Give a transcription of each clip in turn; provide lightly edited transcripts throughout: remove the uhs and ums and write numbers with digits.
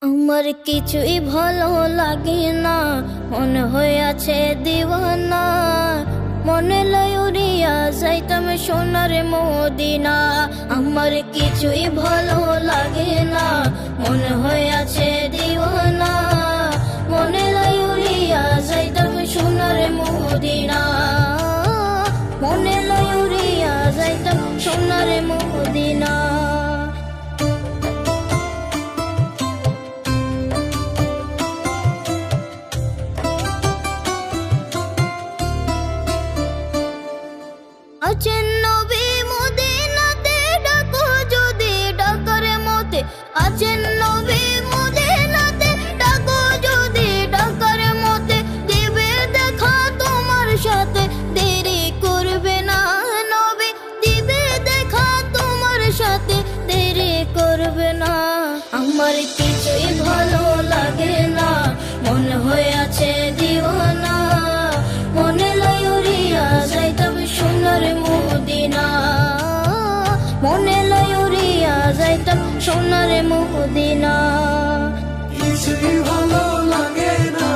আমার কিছুই ভালো লাগে না, মনে হয়ে আছে দিওয়ানা। মনে লয় উড়িয়া যাইতাম সোনার মদিনা। আমার কিছুই ভালো লাগে না, মনে হয়ে আছে দিওয়ানা। মনে লয় উড়িয়া যাইতাম সোনার মদিনা। মনে লয় উড়িয়া যাইতাম সোনার মদিনা। আছেন নবী মদিনাতে, ডাকো যদি ডাকার মতে। আছেন নবী মদিনাতে, ডাকো যদি ডাকার মতে। দিবে দেখা তোমার সাথে, দেরি করবে না নবী। দিবে দেখা তোমার সাথে, দেরি করবে না। আমার কিছুই ভালো লাগে না, মনে হয়ে আছে দিওয়ানা। মনে লয় উড়িয়া যাইতাম সোনার মদিনা। মনে লয় উড়িয়া যাইতাম সোনার মদিনা। কিছুই ভালো লাগে না,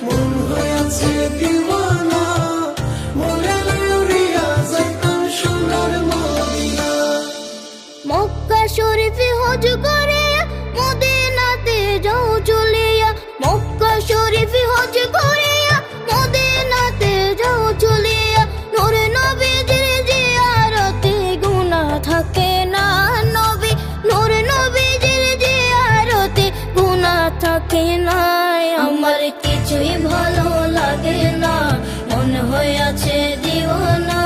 মন হয়ে আছে দিওয়ানা। মনে লয় উড়িয়া যাইতাম সোনার মদিনা। মক্কা শরীফে হজ করে মদিনাতে যাও চলিয়া। মক্কা শরীফে হজ করে মদিনাতে যাও চলিয়া। নূরে নবীজির জিয়ারতে গুনাহ থাকে না নবী। নূরে নবীজির জিয়ারতে গুনাহ থাকে না। আমার কিছুই ভালো লাগে না, মনে হয়ে আছে দিওয়ানা।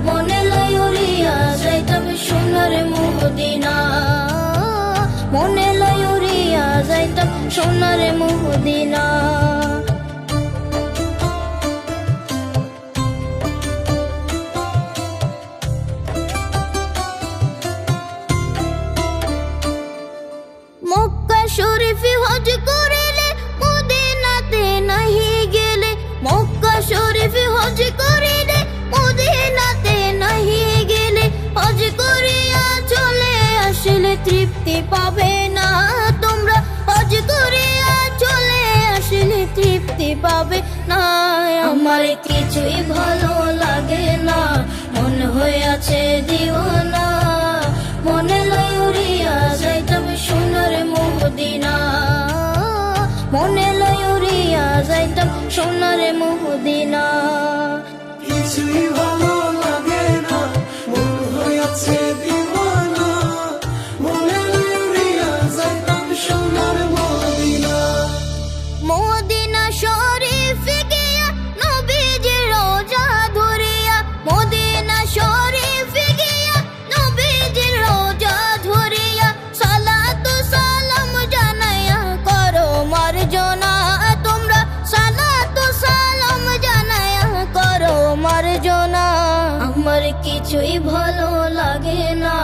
মনে লয় উড়িয়া যাইতাম সোনার মদিনা। মনে লয় উড়িয়া যাইতাম সোনার মদিনা। মক্কা শরীফে হজ করিলে মদিনাতে নাহি গেলে। মক্কা শরীফে হজ করিলে মদিনাতে নাহি গেলে। হজ করিয়া চলে আসলে তৃপ্তি পাবে না তোমরা। হজ করিয়া চলে আসলে তৃপ্তি পাবে না। আমার কিছুই ভালো লাগে না, মনে হয়ে আছে দিওয়ানা। মনে লয় উড়িয়া যাইতাম সোনার মদিনা। মনে লয় উড়িয়া যাইতাম সোনার মদিনা। কিছুই ভালো লাগে না, মন হয়ে আছে দিওয়ানা। মনে লয় উড়িয়া যাইতাম সোনার মদিনা। মদিনা শরীফে গিয়া নবীজির রোজা ধরিয়া। মদিনা শরীফে গিয়া নবীজির রোজা ধরিয়া। সালাতু সালাম জানাইয়া করো মার্জনা তোমরা। সালাতু সালাম জানাইয়া করো মার্জনা। আমার কিছুই ভালো লাগে না,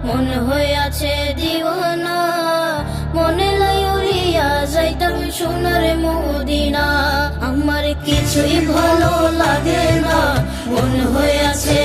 মনে হয়ে আছে দিওয়ানা। মনে লয় উড়িয়া যাইতাম সোনার মদিনা। আমার কিছুই ভালো লাগে না, মনে হয়ে আছে